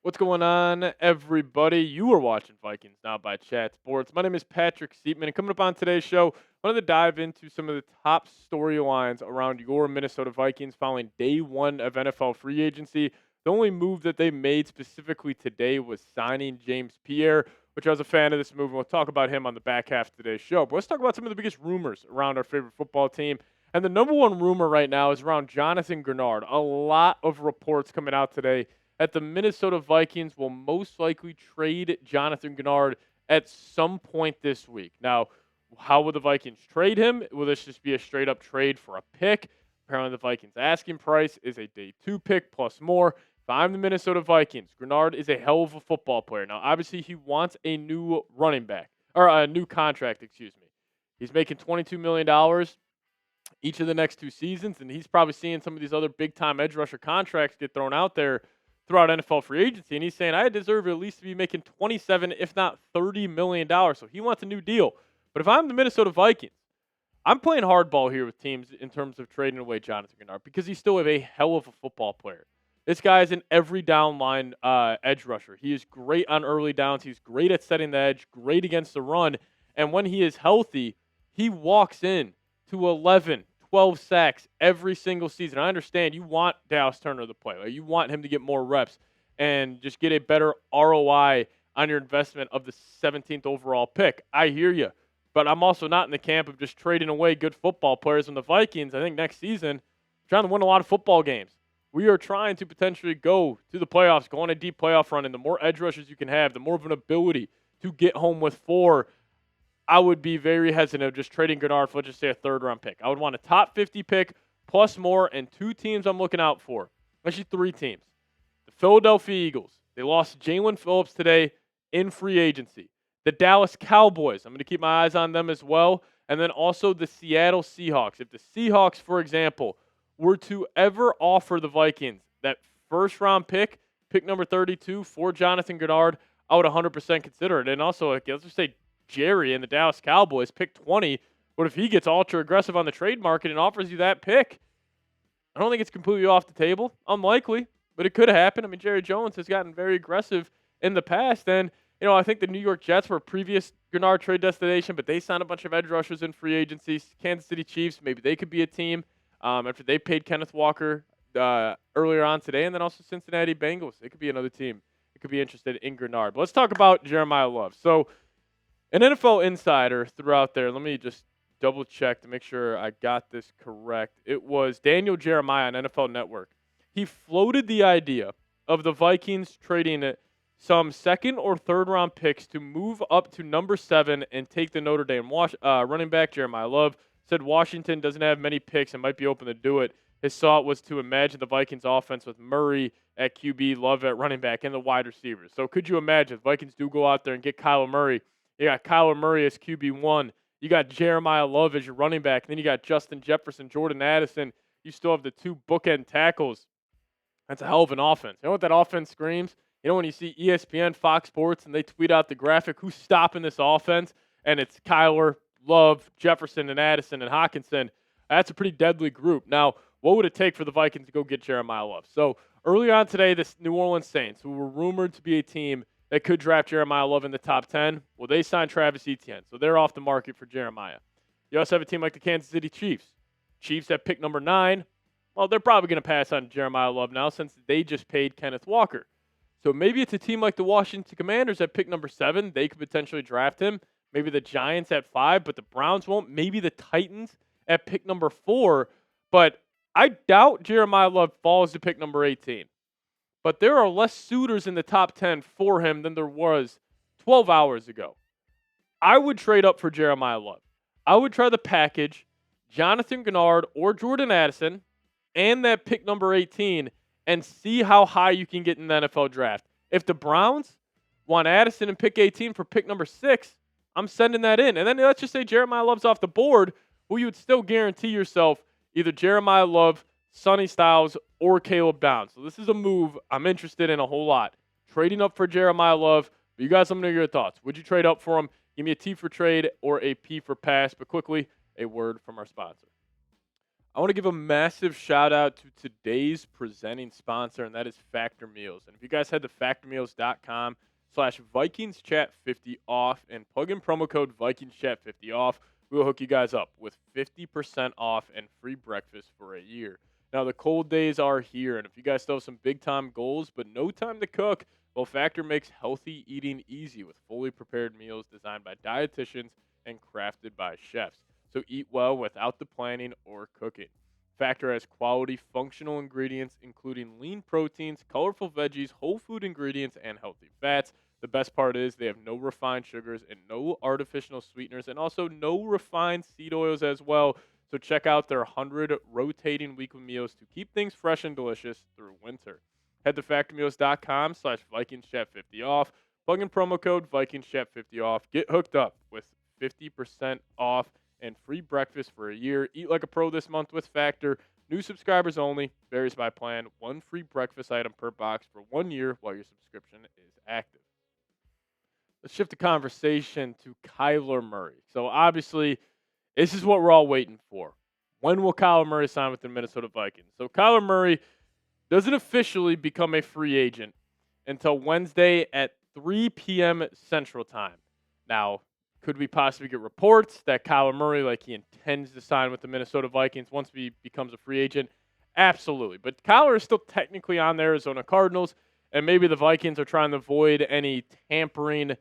What's going on, everybody? You are watching Vikings Now by Chat Sports. My name is Patrick Siepman, and coming up on today's show, I wanted to dive into some of the top storylines around your Minnesota Vikings following day one of NFL free agency. The only move that they made specifically today was signing James Pierre, which I was a fan of this move, and we'll talk about him on the back half of today's show. But let's talk about some of the biggest rumors around our favorite football team. And the number one rumor right now is around Jonathan Greenard. A lot of reports coming out today that the Minnesota Vikings will most likely trade Jonathan Greenard at some point this week. Now, how will the Vikings trade him? Will this just be a straight-up trade for a pick? Apparently, the Vikings' asking price is a day 2 pick plus more. If I'm the Minnesota Vikings, Greenard is a hell of a football player. Now, obviously, he wants a new running back, or a new contract, excuse me. He's making $22 million each of the next 2 seasons, and he's probably seeing some of these other big-time edge rusher contracts get thrown out there throughout NFL free agency, and he's saying, I deserve at least to be making $27, if not $30 million. So he wants a new deal. But if I'm the Minnesota Vikings, I'm playing hardball here with teams in terms of trading away Jonathan Greenard because he's still a hell of a football player. This guy is an every down line edge rusher. He is great on early downs. He's great at setting the edge, great against the run. And when he is healthy, he walks in to 11, 12 sacks every single season. I understand you want Dallas Turner to play. Right? You want him to get more reps and just get a better ROI on your investment of the 17th overall pick. I hear you. But I'm also not in the camp of just trading away good football players. And the Vikings, I think next season, trying to win a lot of football games. We are trying to potentially go to the playoffs, go on a deep playoff run, and the more edge rushers you can have, the more of an ability to get home with 4. I would be very hesitant of just trading Greenard for, let's just say, a third-round pick. I would want a top 50 pick plus more, and 2 teams I'm looking out for. Actually, 3 teams. The Philadelphia Eagles. They lost Jalen Phillips today in free agency. The Dallas Cowboys. I'm going to keep my eyes on them as well. And then also the Seattle Seahawks. If the Seahawks, for example, were to ever offer the Vikings that first-round pick number 32 for Jonathan Greenard, I would 100% consider it. And also, let's just say, Jerry and the Dallas Cowboys pick 20. What if he gets ultra aggressive on the trade market and offers you that pick? I don't think it's completely off the table. Unlikely, but it could happen. I mean, Jerry Jones has gotten very aggressive in the past. And, I think the New York Jets were a previous Greenard trade destination, but they signed a bunch of edge rushers in free agency. Kansas City Chiefs, maybe they could be a team after they paid Kenneth Walker earlier on today. And then also Cincinnati Bengals. They could be another team that could be interested in Greenard. But let's talk about Jeremiyah Love. So, an NFL insider threw out there, let me just double check to make sure I got this correct. It was Daniel Jeremiyah on NFL Network. He floated the idea of the Vikings trading some second or third round picks to move up to number 7 and take the Notre Dame running back Jeremiyah Love. Said Washington doesn't have many picks and might be open to do it. His thought was to imagine the Vikings offense with Murray at QB, Love at running back, and the wide receivers. So could you imagine if Vikings do go out there and get Kyler Murray? You got Kyler Murray as QB1. You got Jeremiyah Love as your running back. And then you got Justin Jefferson, Jordan Addison. You still have the 2 bookend tackles. That's a hell of an offense. You know what that offense screams? When you see ESPN, Fox Sports, and they tweet out the graphic, who's stopping this offense? And it's Kyler, Love, Jefferson, and Addison, and Hockenson. That's a pretty deadly group. Now, what would it take for the Vikings to go get Jeremiyah Love? So, earlier on today, the New Orleans Saints, who were rumored to be a team that could draft Jeremiyah Love in the top 10. Well, they signed Travis Etienne, so they're off the market for Jeremiyah. You also have a team like the Kansas City Chiefs. Chiefs at pick number 9. Well, they're probably going to pass on Jeremiyah Love now since they just paid Kenneth Walker. So maybe it's a team like the Washington Commanders at pick number 7. They could potentially draft him. Maybe the Giants at 5, but the Browns won't. Maybe the Titans at pick number 4. But I doubt Jeremiyah Love falls to pick number 18. But there are less suitors in the top 10 for him than there was 12 hours ago. I would trade up for Jeremiyah Love. I would try the package, Jonathan Greenard or Jordan Addison, and that pick number 18, and see how high you can get in the NFL draft. If the Browns want Addison and pick 18 for pick number 6, I'm sending that in. And then let's just say Jeremiyah Love's off the board, well, you would still guarantee yourself either Jeremiyah Love, Sonny Styles, or Caleb Downs. So this is a move I'm interested in a whole lot. Trading up for Jeremiyah Love. But you guys, let me know your thoughts. Would you trade up for him? Give me a T for trade or a P for pass. But quickly, a word from our sponsor. I want to give a massive shout out to today's presenting sponsor, and that is Factor Meals. And if you guys head to factormeals.com/VikingsChat50 off and plug in promo code VikingsChat50 off, we'll hook you guys up with 50% off and free breakfast for a year. Now, the cold days are here, and if you guys still have some big time goals but no time to cook, well, Factor makes healthy eating easy with fully prepared meals designed by dietitians and crafted by chefs. So eat well without the planning or cooking. Factor has quality, functional ingredients, including lean proteins, colorful veggies, whole food ingredients, and healthy fats. The best part is they have no refined sugars and no artificial sweeteners, and also no refined seed oils as well. So check out their 100 rotating weekly meals to keep things fresh and delicious through winter. Head to factormeals.com/VikingsChat50 off. Plug in promo code VikingsChat50 off. Get hooked up with 50% off and free breakfast for a year. Eat like a pro this month with Factor. New subscribers only. Varies by plan. One free breakfast item per box for 1 year while your subscription is active. Let's shift the conversation to Kyler Murray. So obviously, this is what we're all waiting for. When will Kyler Murray sign with the Minnesota Vikings? So Kyler Murray doesn't officially become a free agent until Wednesday at 3 p.m. Central Time. Now, could we possibly get reports that Kyler Murray, like he intends to sign with the Minnesota Vikings once he becomes a free agent? Absolutely. But Kyler is still technically on the Arizona Cardinals, and maybe the Vikings are trying to avoid any tampering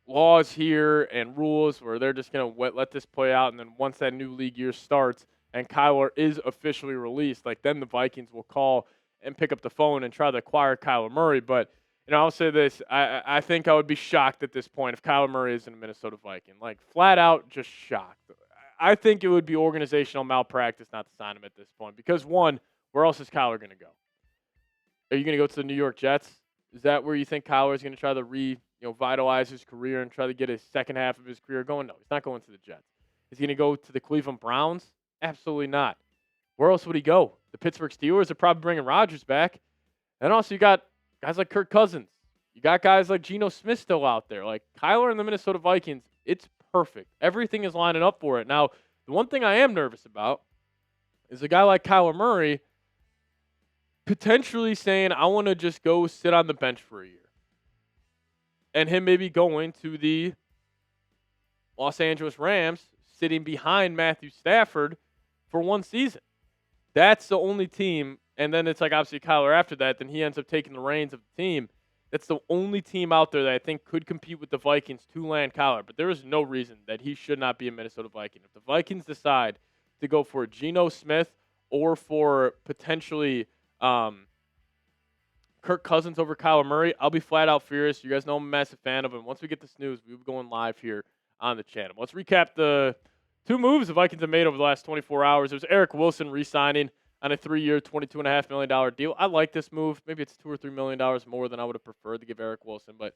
laws here and rules where they're just going to let this play out. And then once that new league year starts and Kyler is officially released, like then the Vikings will call and pick up the phone and try to acquire Kyler Murray. But I'll say this. I think I would be shocked at this point if Kyler Murray isn't a Minnesota Viking. Like, flat out just shocked. I think it would be organizational malpractice not to sign him at this point. Because, one, where else is Kyler going to go? Are you going to go to the New York Jets? Is that where you think Kyler is going to try to revitalize his career and try to get his second half of his career going? No, he's not going to the Jets. Is he going to go to the Cleveland Browns? Absolutely not. Where else would he go? The Pittsburgh Steelers are probably bringing Rodgers back. And also you got guys like Kirk Cousins. You got guys like Geno Smith still out there. Like Kyler and the Minnesota Vikings, it's perfect. Everything is lining up for it. Now, the one thing I am nervous about is a guy like Kyler Murray potentially saying, I want to just go sit on the bench for a year. And him maybe going to the Los Angeles Rams, sitting behind Matthew Stafford for one season. That's the only team. And then it's like obviously Kyler after that, then he ends up taking the reins of the team. That's the only team out there that I think could compete with the Vikings to land Kyler. But there is no reason that he should not be a Minnesota Viking. If the Vikings decide to go for Geno Smith or for potentially Kirk Cousins over Kyler Murray, I'll be flat out furious. You guys know I'm a massive fan of him. Once we get this news, we'll be going live here on the channel. Let's recap the two moves the Vikings have made over the last 24 hours. There's Eric Wilson re-signing on a 3-year, $22.5 million deal. I like this move. Maybe it's $2 or $3 million more than I would have preferred to give Eric Wilson, but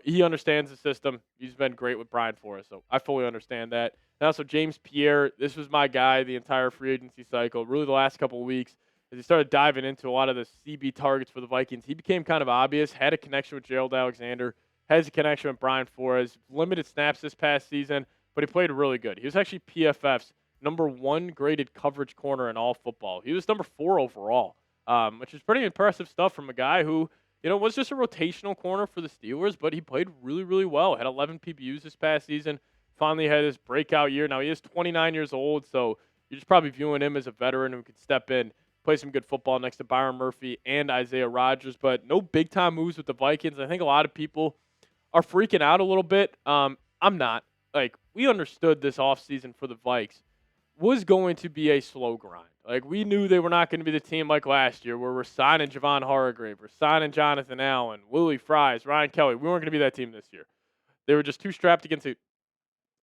he understands the system. He's been great with Brian Flores, so I fully understand that. And also James Pierre, this was my guy the entire free agency cycle, really the last couple of weeks. As he started diving into a lot of the CB targets for the Vikings, he became kind of obvious, had a connection with Gerald Alexander, has a connection with Brian Flores, limited snaps this past season, but he played really good. He was actually PFF's number 1 graded coverage corner in all football. He was number 4 overall, which is pretty impressive stuff from a guy who, was just a rotational corner for the Steelers, but he played really, really well. Had 11 PBUs this past season. Finally had his breakout year. Now he is 29 years old, so you're just probably viewing him as a veteran who could step in, play some good football next to Byron Murphy and Isaiah Rodgers, but no big-time moves with the Vikings. I think a lot of people are freaking out a little bit. I'm not. Like, we understood this offseason for the Vikes was going to be a slow grind. Like, we knew they were not going to be the team like last year where we're signing Javon Hargrave, we're signing Jonathan Allen, Willie Fries, Ryan Kelly. We weren't going to be that team this year. They were just too strapped against the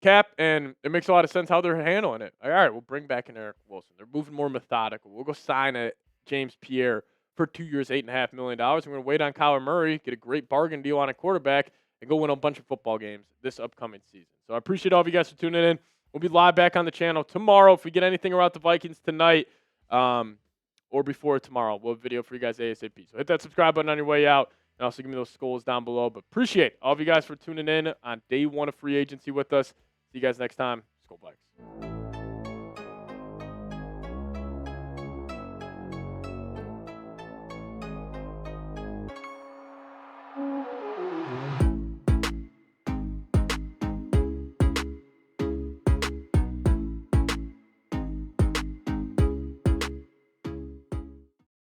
cap, and it makes a lot of sense how they're handling it. Like, all right, we'll bring back an Eric Wilson. They're moving more methodical. We'll go sign a James Pierre for 2 years, $8.5 million. We're going to wait on Kyler Murray, get a great bargain deal on a quarterback, and go win a bunch of football games this upcoming season. So I appreciate all of you guys for tuning in. We'll be live back on the channel tomorrow. If we get anything about the Vikings tonight or before tomorrow, we'll have a video for you guys ASAP. So hit that subscribe button on your way out, and also give me those SKOLs down below. But appreciate all of you guys for tuning in on day 1 of free agency with us. See you guys next time. SKOL Vikes.